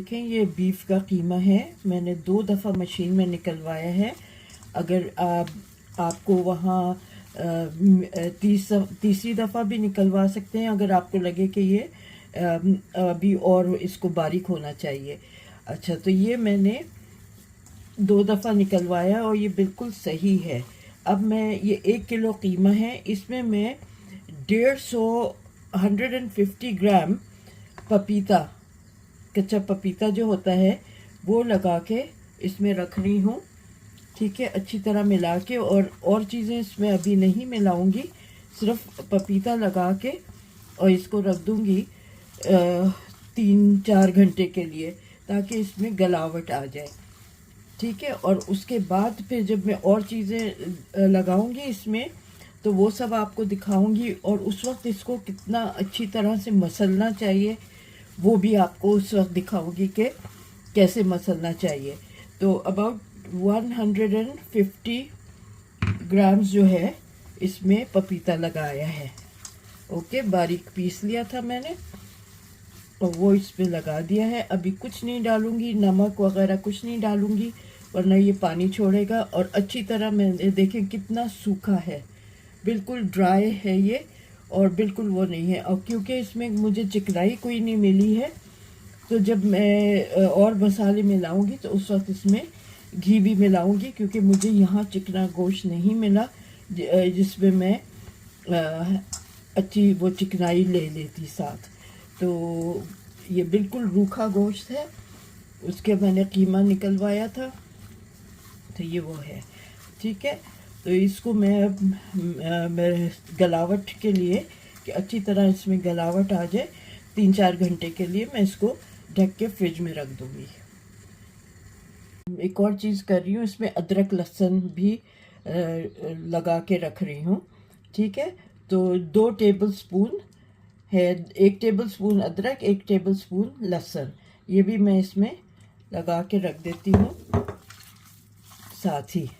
देखें ये बीफ का कीमा है। मैंने 2 दफ़ा मशीन में निकलवाया है। अगर आपको वहाँ तीसरी दफ़ा भी निकलवा सकते हैं अगर आपको लगे कि ये अभी और इसको बारीक होना चाहिए। अच्छा, तो ये मैंने 2 दफ़ा निकलवाया और ये बिल्कुल सही है। अब मैं ये 1 किलो कीमा है, इसमें मैं 150 ग्राम पपीता, कच्चा पपीता जो होता है वो लगा के इसमें रख रही हूँ। ठीक है, अच्छी तरह मिला के, और चीज़ें इसमें अभी नहीं मिलाऊंगी, सिर्फ पपीता लगा के और इसको रख दूंगी 3-4 घंटे के लिए, ताकि इसमें गलावट आ जाए। ठीक है, और उसके बाद फिर जब मैं और चीज़ें लगाऊंगी इसमें तो वो सब आपको दिखाऊंगी, और उस वक्त इसको कितना अच्छी तरह से मसलना चाहिए वो भी आपको उस वक्त दिखाऊंगी कि कैसे मसलना चाहिए। तो अबाउट 150 ग्राम्स जो है इसमें पपीता लगाया है। ओके, बारीक पीस लिया था मैंने और वो इसमें लगा दिया है। अभी कुछ नहीं डालूंगी, नमक वगैरह कुछ नहीं डालूंगी, वरना ये पानी छोड़ेगा। और अच्छी तरह मैंने देखें कितना सूखा है, बिल्कुल ड्राई है ये, और बिल्कुल वो नहीं है। और क्योंकि इसमें मुझे चिकनाई कोई नहीं मिली है, तो जब मैं और मसाले मिलाऊंगी तो उस वक्त इसमें घी भी मिलाऊंगी, क्योंकि मुझे यहाँ चिकना गोश्त नहीं मिला जिसमें मैं अच्छी वो चिकनाई ले लेती साथ। तो ये बिल्कुल रूखा गोश्त है, उसके मैंने कीमा निकलवाया था, तो ये वो है। ठीक है, तो इसको मैं गलावट के लिए, कि अच्छी तरह इसमें गलावट आ जाए, 3-4 घंटे के लिए मैं इसको ढक के फ्रिज में रख दूँगी। एक और चीज़ कर रही हूँ, इसमें अदरक लहसुन भी लगा के रख रही हूँ। ठीक है, तो 2 टेबल स्पून है, 1 टेबल स्पून अदरक, 1 टेबल स्पून लहसुन, ये भी मैं इसमें लगा के रख देती हूँ साथ ही।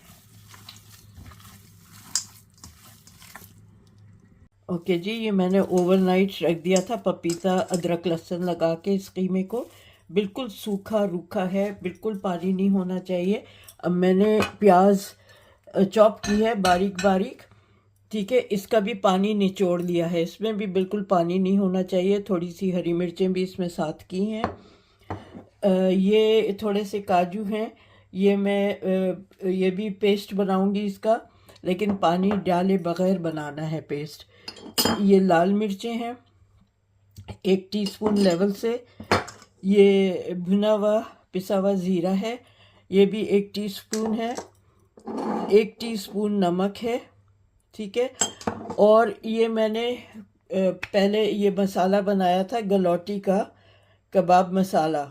ओके जी, ये मैंने ओवरनाइट रख दिया था पपीता अदरक लहसुन लगा के इस कीमे को। बिल्कुल सूखा रूखा है, बिल्कुल पानी नहीं होना चाहिए। अब मैंने प्याज चॉप की है बारीक बारीक। ठीक है, इसका भी पानी निचोड़ लिया है, इसमें भी बिल्कुल पानी नहीं होना चाहिए। थोड़ी सी हरी मिर्चें भी इसमें साथ की हैं। ये थोड़े से काजू हैं, ये मैं ये भी पेस्ट बनाऊंगी इसका, लेकिन पानी डाले बगैर बनाना है पेस्ट। ये लाल मिर्चें हैं 1 टीस्पून लेवल से। ये भुना हुआ पिसा हुआ ज़ीरा है, ये भी 1 टीस्पून है। 1 टीस्पून नमक है। ठीक है, और ये मैंने पहले ये मसाला बनाया था गलौटी का कबाब मसाला,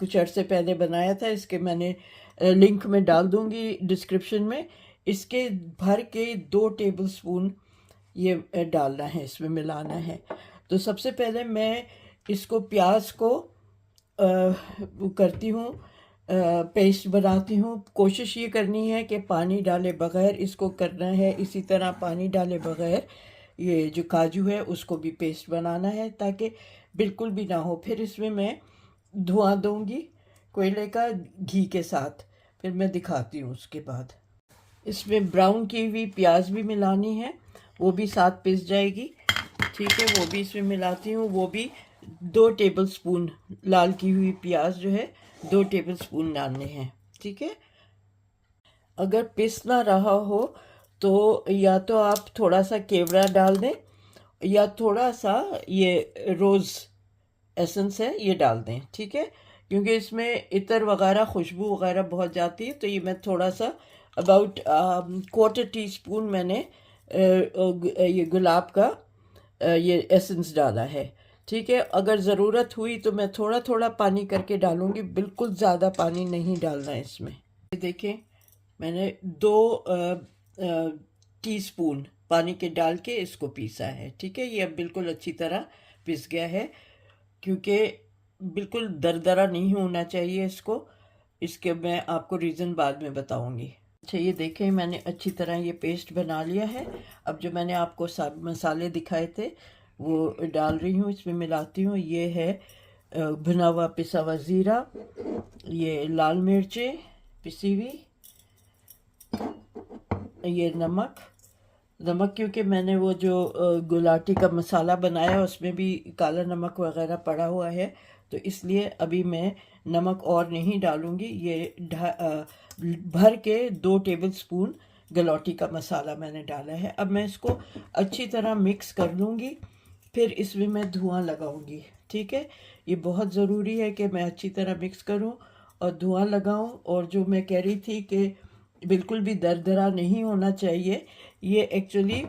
कुछ अर्से पहले बनाया था। इसके मैंने लिंक में डाल दूंगी डिस्क्रिप्शन में। इसके भर के 2 टेबल स्पून ये डालना है, इसमें मिलाना है। तो सबसे पहले मैं इसको प्याज को करती हूँ, पेस्ट बनाती हूँ। कोशिश ये करनी है कि पानी डाले बगैर इसको करना है, इसी तरह पानी डाले बगैर ये जो काजू है उसको भी पेस्ट बनाना है, ताकि बिल्कुल भी ना हो। फिर इसमें मैं धुआं दूंगी कोयले का घी के साथ, फिर मैं दिखाती हूँ उसके बाद। इसमें ब्राउन की हुई प्याज भी मिलानी है, वो भी साथ पिस जाएगी। ठीक है, वो भी इसमें मिलाती हूँ। वो भी 2 टेबल स्पून लाल की हुई प्याज जो है 2 टेबल स्पून डालने हैं। ठीक है, अगर पिस ना रहा हो तो या तो आप थोड़ा सा केवड़ा डाल दें, या थोड़ा सा ये रोज़ एसेंस है ये डाल दें। ठीक है, क्योंकि इसमें इतर वगैरह खुशबू वगैरह बहुत जाती है, तो ये मैं थोड़ा सा अबाउट 1/4 टीस्पून मैंने ये गुलाब का ये एसेंस डाला है। ठीक है, अगर ज़रूरत हुई तो मैं थोड़ा थोड़ा पानी करके डालूंगी, बिल्कुल ज़्यादा पानी नहीं डालना है इसमें। देखें, मैंने 2 टीस्पून पानी के डाल के इसको पीसा है। ठीक है, ये अब बिल्कुल अच्छी तरह पिस गया है, क्योंकि बिल्कुल दरदरा नहीं होना चाहिए इसको। इसके मैं आपको रीज़न बाद में बताऊंगी। अच्छा, ये देखें मैंने अच्छी तरह ये पेस्ट बना लिया है। अब जो मैंने आपको सब मसाले दिखाए थे वो डाल रही हूँ, इसमें मिलाती हूँ। ये है भुना हुआ पिसा हुआ ज़ीरा, ये लाल मिर्चें पिसी हुई, ये नमक क्योंकि मैंने वो जो गुलाटी का मसाला बनाया उसमें भी काला नमक वगैरह पड़ा हुआ है, तो इसलिए अभी मैं नमक और नहीं डालूँगी। ये भर के 2 टेबलस्पून गलौटी का मसाला मैंने डाला है। अब मैं इसको अच्छी तरह मिक्स कर लूँगी, फिर इसमें मैं धुआं लगाऊंगी। ठीक है, ये बहुत ज़रूरी है कि मैं अच्छी तरह मिक्स करूं और धुआं लगाऊं। और जो मैं कह रही थी कि बिल्कुल भी दरदरा नहीं होना चाहिए, ये एक्चुअली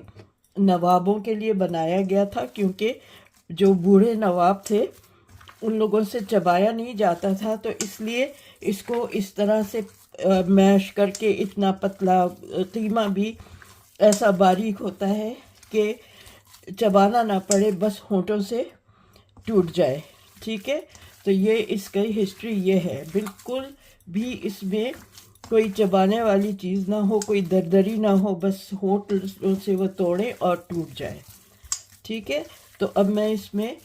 नवाबों के लिए बनाया गया था, क्योंकि जो बूढ़े नवाब थे उन लोगों से चबाया नहीं जाता था, तो इसलिए इसको इस तरह से मैश करके, इतना पतला कीमा भी ऐसा बारीक होता है कि चबाना ना पड़े, बस होंठों से टूट जाए। ठीक है, तो ये इसकी हिस्ट्री ये है। बिल्कुल भी इसमें कोई चबाने वाली चीज़ ना हो, कोई दरदरी ना हो, बस होंठों से वो तोड़े और टूट जाए। ठीक है, तो अब मैं इसमें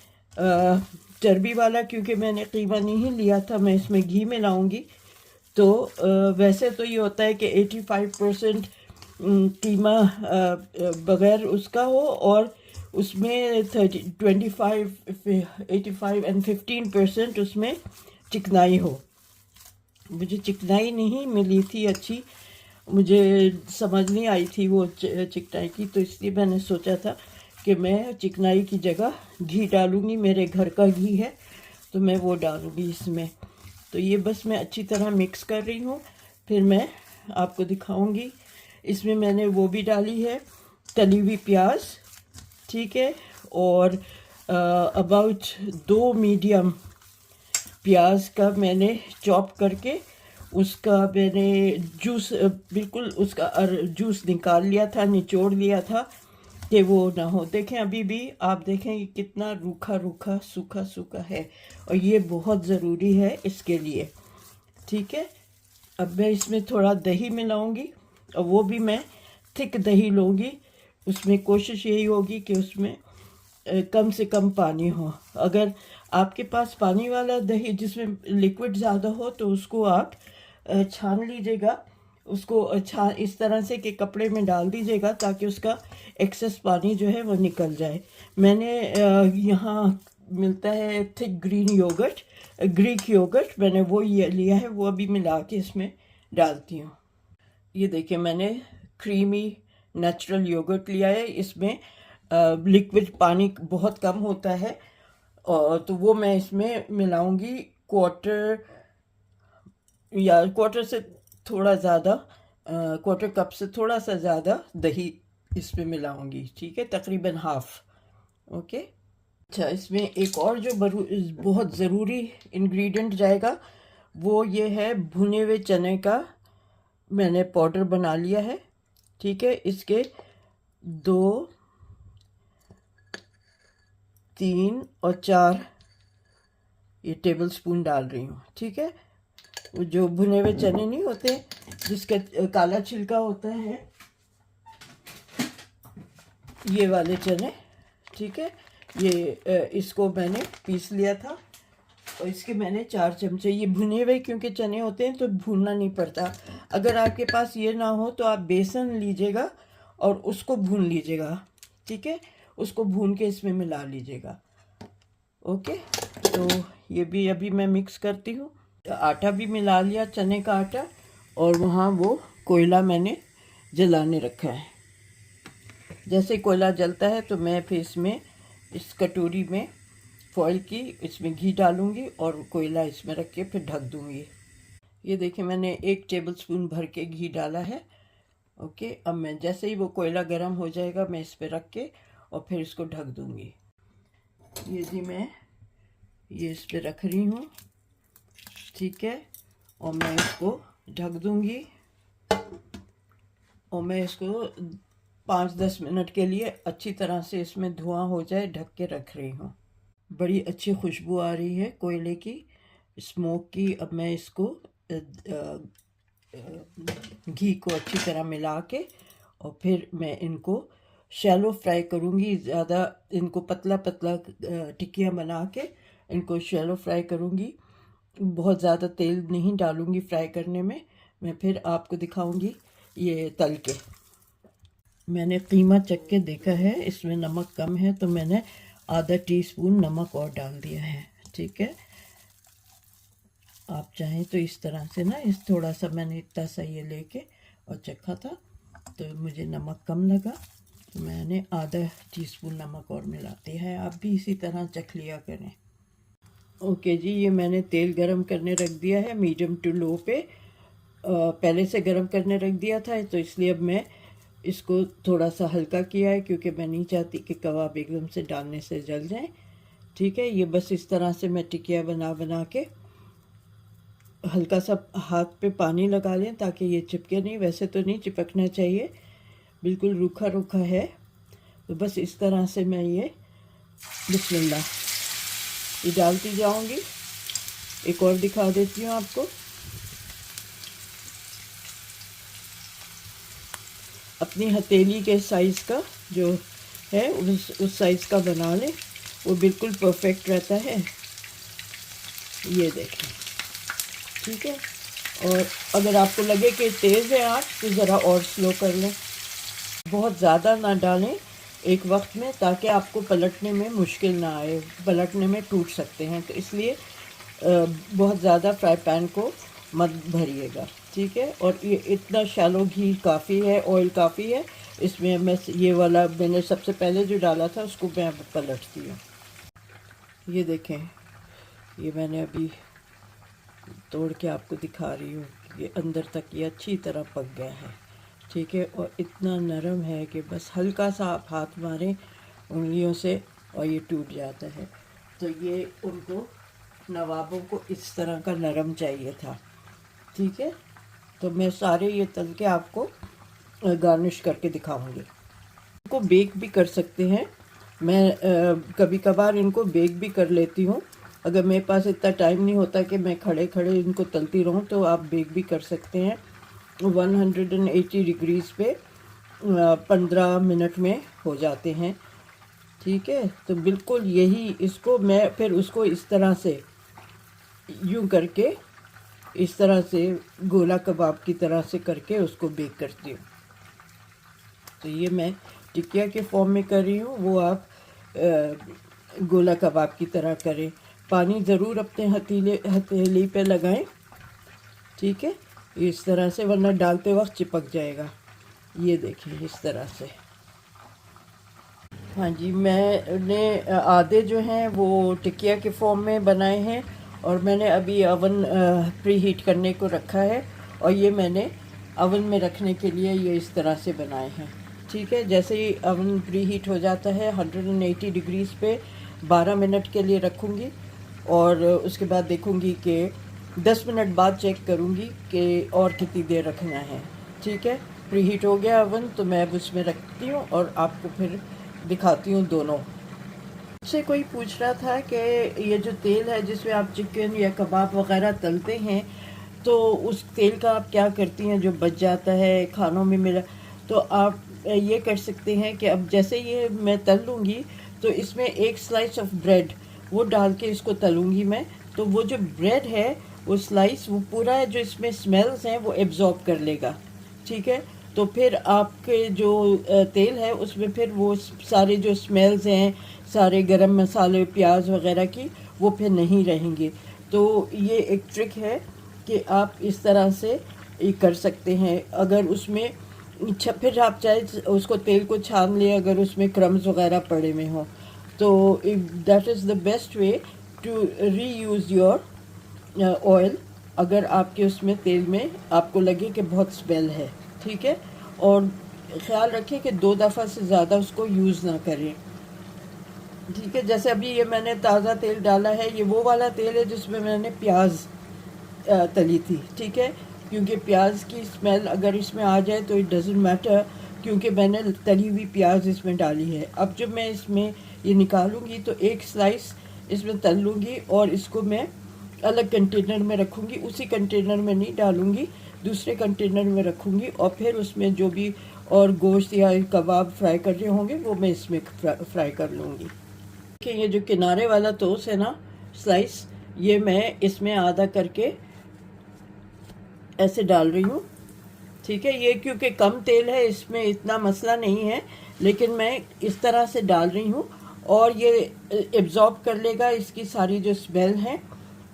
चर्बी वाला, क्योंकि मैंने कीमा नहीं लिया था, मैं इसमें घी मिलाऊंगी। तो वैसे तो ये होता है कि 85% कीमा बग़ैर उसका हो, और उसमें 85 एंड 15% उसमें चिकनाई हो। मुझे चिकनाई नहीं मिली थी अच्छी, मुझे समझ नहीं आई थी वो चिकनाई की, तो इसलिए मैंने सोचा था कि मैं चिकनाई की जगह घी डालूँगी। मेरे घर का घी है तो मैं वो डालूँगी इसमें। तो ये बस मैं अच्छी तरह मिक्स कर रही हूँ, फिर मैं आपको दिखाऊँगी। इसमें मैंने वो भी डाली है, तली हुई प्याज। ठीक है, और अबाउट 2 मीडियम प्याज का मैंने चॉप करके उसका मैंने जूस, बिल्कुल उसका जूस निकाल लिया था, निचोड़ लिया था कि वो ना हो। देखें, अभी भी आप देखें ये कितना रूखा रूखा सूखा सूखा है, और ये बहुत ज़रूरी है इसके लिए। ठीक है, अब मैं इसमें थोड़ा दही मिलाऊंगी, और वो भी मैं थिक दही लूँगी। उसमें कोशिश यही होगी कि उसमें कम से कम पानी हो। अगर आपके पास पानी वाला दही जिसमें लिक्विड ज़्यादा हो तो उसको आप छान लीजिएगा, उसको छान इस तरह से कि कपड़े में डाल दीजिएगा, ताकि उसका एक्सेस पानी जो है वो निकल जाए। मैंने यहाँ मिलता है thick green yogurt, Greek yogurt, मैंने वो ये लिया है, वो अभी मिला के इसमें डालती हूँ। ये देखिए, मैंने क्रीमी नेचुरल योगर्ट लिया है, इसमें लिक्विड पानी बहुत कम होता है, और तो वो मैं इसमें मिलाऊंगी क्वार्टर से थोड़ा ज़्यादा, क्वार्टर कप से थोड़ा सा ज़्यादा दही इसमें मिलाऊंगी। ठीक है, तकरीबन हाफ। ओके, अच्छा, इसमें एक और जो बहुत ज़रूरी इंग्रेडिएंट जाएगा वो ये है भुने हुए चने का मैंने पाउडर बना लिया है। ठीक है, इसके 2, 3 और 4 ये टेबल स्पून डाल रही हूँ। ठीक है, जो भुने हुए चने नहीं होते जिसका काला छिलका होता है, ये वाले चने। ठीक है, ये इसको मैंने पीस लिया था, और इसके मैंने 4 चमचे, ये भुने हुए क्योंकि चने होते हैं तो भूनना नहीं पड़ता। अगर आपके पास ये ना हो तो आप बेसन लीजिएगा और उसको भून लीजिएगा। ठीक है, उसको भून के इसमें मिला लीजिएगा। ओके, तो ये भी अभी मैं मिक्स करती हूँ। आटा भी मिला लिया, चने का आटा, और वहाँ वो कोयला मैंने जलाने रखा है। जैसे कोयला जलता है तो मैं फिर इसमें इस कटोरी में फॉइल की इसमें घी डालूंगी और कोयला इसमें रख के फिर ढक दूंगी। ये देखिए, मैंने 1 टेबलस्पून भर के घी डाला है। ओके, अब मैं जैसे ही वो कोयला गर्म हो जाएगा मैं इस पर रख के और फिर इसको ढक दूंगी। ये जी मैं ये इस पर रख रही हूँ। ठीक है, और मैं इसको ढक दूंगी, और मैं इसको 5-10 मिनट के लिए अच्छी तरह से इसमें धुआं हो जाए ढक के रख रही हूँ। बड़ी अच्छी खुशबू आ रही है कोयले की, स्मोक की। अब मैं इसको घी को अच्छी तरह मिला के और फिर मैं इनको शैलो फ्राई करूँगी। ज़्यादा इनको पतला पतला टिक्कियाँ बना के इनको शैलो फ्राई करूँगी, बहुत ज़्यादा तेल नहीं डालूँगी फ्राई करने में। मैं फिर आपको दिखाऊँगी ये तल के। मैंने कीमा चख के देखा है, इसमें नमक कम है तो मैंने आधा टीस्पून नमक और डाल दिया है। ठीक है, आप चाहें तो इस तरह से ना, इस थोड़ा सा मैंने इतना सा ये लेके और चखा था तो मुझे नमक कम लगा तो मैंने आधा टीस्पून नमक और मिलाते हैं। आप भी इसी तरह चख लिया करें। ओके जी, ये मैंने तेल गरम करने रख दिया है मीडियम टू लो पे। पहले से गरम करने रख दिया था तो इसलिए अब मैं इसको थोड़ा सा हल्का किया है, क्योंकि मैं नहीं चाहती कि कबाब एकदम से डालने से जल जाए। ठीक है, ये बस इस तरह से मैं टिकिया बना बना के हल्का सा हाथ पे पानी लगा लें ताकि ये चिपके नहीं। वैसे तो नहीं चिपकना चाहिए, बिल्कुल रूखा रूखा है। तो बस इस तरह से मैं ये बिस्मिल्लाह ये डालती जाऊंगी। एक और दिखा देती हूँ आपको। अपनी हथेली के साइज़ का जो है उस साइज़ का बना लें, वो बिल्कुल परफेक्ट रहता है। ये देखें, ठीक है। और अगर आपको लगे कि तेज़ है आँच तो ज़रा और स्लो कर लें। बहुत ज़्यादा ना डालें एक वक्त में, ताकि आपको पलटने में मुश्किल ना आए, पलटने में टूट सकते हैं। तो इसलिए बहुत ज़्यादा फ्राई पैन को मत भरिएगा। ठीक है, और ये इतना शैलो घी काफ़ी है, ऑयल काफ़ी है इसमें। मैं ये वाला मैंने सबसे पहले जो डाला था उसको मैं पलटती हूँ। ये देखें, ये मैंने अभी तोड़ के आपको दिखा रही हूँ। ये अंदर तक ये अच्छी तरह पक गया है। ठीक है, और इतना नरम है कि बस हल्का सा आप हाथ मारें उंगलियों से और ये टूट जाता है। तो ये उनको नवाबों को इस तरह का नरम चाहिए था। ठीक है, तो मैं सारे ये तल के आपको गार्निश करके दिखाऊंगी। इनको बेक भी कर सकते हैं। मैं कभी कभार इनको बेक भी कर लेती हूँ। अगर मेरे पास इतना टाइम नहीं होता कि मैं खड़े खड़े इनको तलती रहूँ तो आप बेक भी कर सकते हैं 180 डिग्रीज पे। 15 मिनट में हो जाते हैं। ठीक है, तो बिल्कुल यही इसको मैं फिर उसको इस तरह से यूं करके इस तरह से गोला कबाब की तरह से करके उसको बेक करती हूँ। तो ये मैं टिकिया के फॉर्म में कर रही हूँ, वो आप गोला कबाब की तरह करें। पानी ज़रूर अपने हथेली पे लगाएं। ठीक है, इस तरह से, वरना डालते वक्त चिपक जाएगा। ये देखिए इस तरह से। हाँ जी, मैंने आधे जो हैं वो टिकिया के फॉर्म में बनाए हैं और मैंने अभी अवन प्री हीट करने को रखा है और ये मैंने अवन में रखने के लिए ये इस तरह से बनाए हैं। ठीक है, जैसे ही अवन प्री हीट हो जाता है 180 डिग्रीज़ पे 12 मिनट के लिए रखूँगी और उसके बाद देखूँगी कि 10 मिनट बाद चेक करूँगी कि और कितनी देर रखना है। ठीक है, प्री हीट हो गया अवन तो मैं अब उसमें रखती हूँ और आपको फिर दिखाती हूँ दोनों। से कोई पूछ रहा था कि ये जो तेल है जिसमें आप चिकन या कबाब वगैरह तलते हैं तो उस तेल का आप क्या करती हैं जो बच जाता है खानों में मिला। तो आप ये कर सकते हैं कि अब जैसे ये मैं तल लूँगी तो इसमें एक स्लाइस ऑफ ब्रेड वो डाल के इसको तलूँगी मैं। तो वो जो ब्रेड है वो स्लाइस वो पूरा जो इसमें स्मेल्स हैं वो एब्जॉर्ब कर लेगा। ठीक है, तो फिर आपके जो तेल है उसमें फिर वो सारे जो स्मेल्स हैं, सारे गरम मसाले प्याज वगैरह की, वो फिर नहीं रहेंगे। तो ये एक ट्रिक है कि आप इस तरह से ये कर सकते हैं। अगर उसमें फिर आप चाहे उसको तेल को छान लें अगर उसमें क्रम्स वगैरह पड़े हुए हों, तो that is the best way to reuse your oil अगर आपके उसमें तेल में आपको लगे कि बहुत स्मेल है। ठीक है, और ख़्याल रखें कि 2 दफ़ा से ज़्यादा उसको यूज़ ना करें। ठीक है, जैसे अभी ये मैंने ताज़ा तेल डाला है, ये वो वाला तेल है जिसमें मैंने प्याज तली थी। ठीक है, क्योंकि प्याज की स्मेल अगर इसमें आ जाए तो इट डज़न्ट मैटर, क्योंकि मैंने तली हुई प्याज इसमें डाली है। अब जब मैं इसमें ये निकालूंगी तो एक स्लाइस इसमें तल लूँगी और इसको मैं अलग कंटेनर में रखूँगी। उसी कंटेनर में नहीं डालूँगी, दूसरे कंटेनर में रखूँगी और फिर उसमें जो भी और गोश्त या कबाब फ्राई कर रहे होंगे वो मैं इसमें फ्राई कर लूँगी। कि ये जो किनारे वाला टोस्ट है ना, स्लाइस, ये मैं इसमें आधा करके ऐसे डाल रही हूँ। ठीक है, ये क्योंकि कम तेल है इसमें इतना मसला नहीं है, लेकिन मैं इस तरह से डाल रही हूँ और ये एब्जॉर्ब कर लेगा इसकी सारी जो स्मेल है,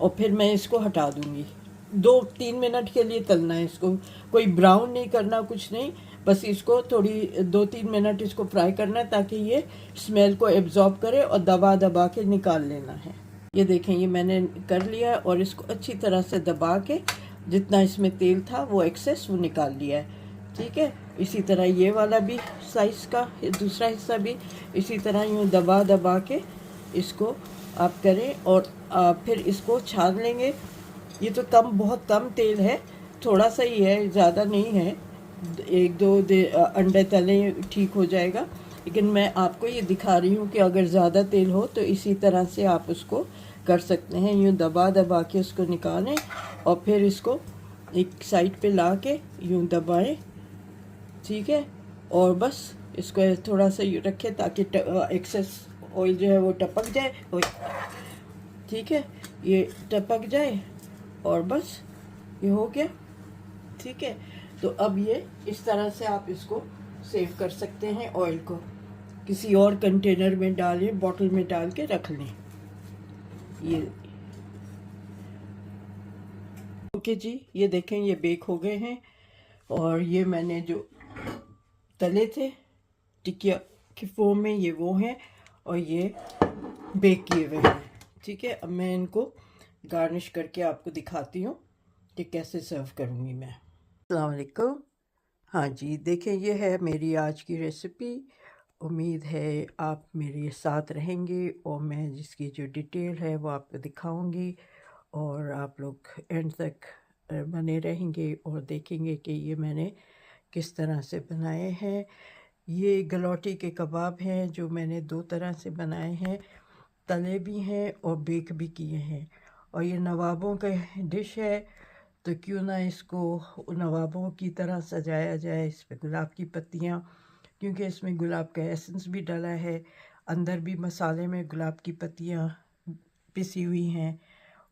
और फिर मैं इसको हटा दूँगी। 2-3 मिनट के लिए तलना है इसको, कोई ब्राउन नहीं करना, कुछ नहीं, बस इसको थोड़ी 2-3 मिनट इसको फ्राई करना है ताकि ये स्मेल को एब्जॉर्ब करे, और दबा दबा के निकाल लेना है। ये देखें, ये मैंने कर लिया और इसको अच्छी तरह से दबा के जितना इसमें तेल था वो एक्सेस वो निकाल लिया है। ठीक है, इसी तरह ये वाला भी स्लाइस का दूसरा हिस्सा भी इसी तरह यूँ दबा दबा के इसको आप करें, और फिर इसको छान लेंगे। ये तो बहुत कम तेल है, थोड़ा सा ही है, ज़्यादा नहीं है, 1-2 अंडे तले ठीक हो जाएगा। लेकिन मैं आपको ये दिखा रही हूँ कि अगर ज़्यादा तेल हो तो इसी तरह से आप उसको कर सकते हैं, यूँ दबा दबा के उसको निकालें और फिर इसको एक साइड पे ला के यूँ दबाएं। ठीक है, और बस इसको थोड़ा सा रखें ताकि एक्सेस ऑयल जो है वो टपक जाए। ठीक है, ये टपक जाए और बस ये हो गया। ठीक है, तो अब ये इस तरह से आप इसको सेव कर सकते हैं। ऑयल को किसी और कंटेनर में डालें, बॉटल में डाल के रख लें। ये ओके जी, ये देखें ये बेक हो गए हैं, और ये मैंने जो तले थे टिकिया की फॉर्म में ये वो हैं, और ये बेक किए हुए हैं। ठीक है, अब मैं इनको गार्निश करके आपको दिखाती हूँ कि कैसे सर्व करूँगी मैं। अस्सलाम वालेकुम। हाँ जी, देखें ये है मेरी आज की रेसिपी। उम्मीद है आप मेरे साथ रहेंगे और मैं जिसकी जो डिटेल है वो आपको दिखाऊंगी, और आप लोग एंड तक बने रहेंगे और देखेंगे कि ये मैंने किस तरह से बनाए हैं। ये गलौटी के कबाब हैं जो मैंने 2 तरह से बनाए हैं, तले भी हैं और बेक भी किए हैं। और ये नवाबों का डिश है, तो क्यों ना इसको नवाबों की तरह सजाया जाए। इस पर गुलाब की पत्तियाँ, क्योंकि इसमें गुलाब का एसेंस भी डाला है, अंदर भी मसाले में गुलाब की पत्तियाँ पिसी हुई हैं,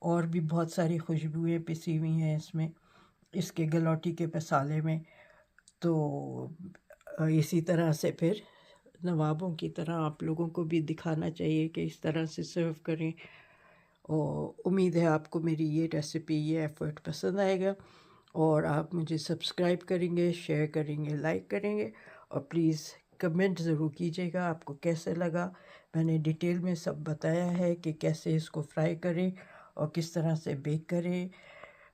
और भी बहुत सारी खुशबुएँ पिसी हुई हैं इसमें, इसके गलौटी के मसाले में। तो इसी तरह से फिर नवाबों की तरह आप लोगों को भी दिखाना चाहिए कि इस तरह से सर्व करें। और उम्मीद है आपको मेरी ये रेसिपी, ये एफ़र्ट पसंद आएगा, और आप मुझे सब्सक्राइब करेंगे, शेयर करेंगे, लाइक करेंगे, और प्लीज़ कमेंट ज़रूर कीजिएगा आपको कैसे लगा। मैंने डिटेल में सब बताया है कि कैसे इसको फ्राई करें और किस तरह से बेक करें।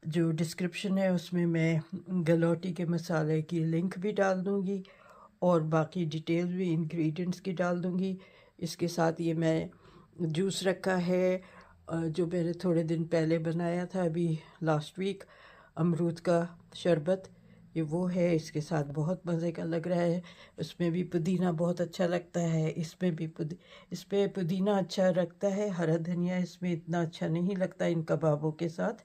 जो डिस्क्रिप्शन है उसमें मैं गलौटी के मसाले की लिंक भी डाल दूँगी, और बाकी डिटेल भी इंग्रेडिएंट्स की डाल दूँगी। इसके साथ ये मैं जूस रखा है जो मैंने थोड़े दिन पहले बनाया था, अभी लास्ट वीक, अमरूद का शरबत, ये वो है। इसके साथ बहुत मज़े का लग रहा है। उसमें भी पुदीना बहुत अच्छा लगता है, इसमें भी इस पर पुदीना अच्छा लगता है, हरा धनिया इसमें इतना अच्छा नहीं लगता इन कबाबों के साथ।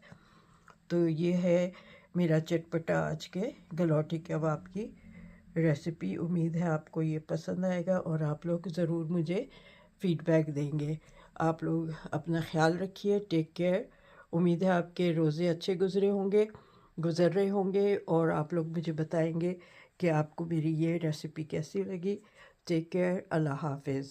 तो ये है मेरा चटपटा आज के गलौटी कबाब की रेसिपी। उम्मीद है आपको ये पसंद आएगा और आप लोग ज़रूर मुझे फ़ीडबैक देंगे। आप लोग अपना ख्याल रखिए, टेक केयर। उम्मीद है आपके रोज़े अच्छे गुज़र रहे होंगे, और आप लोग मुझे बताएंगे कि आपको मेरी ये रेसिपी कैसी लगी। टेक केयर, अल्लाह हाफिज़।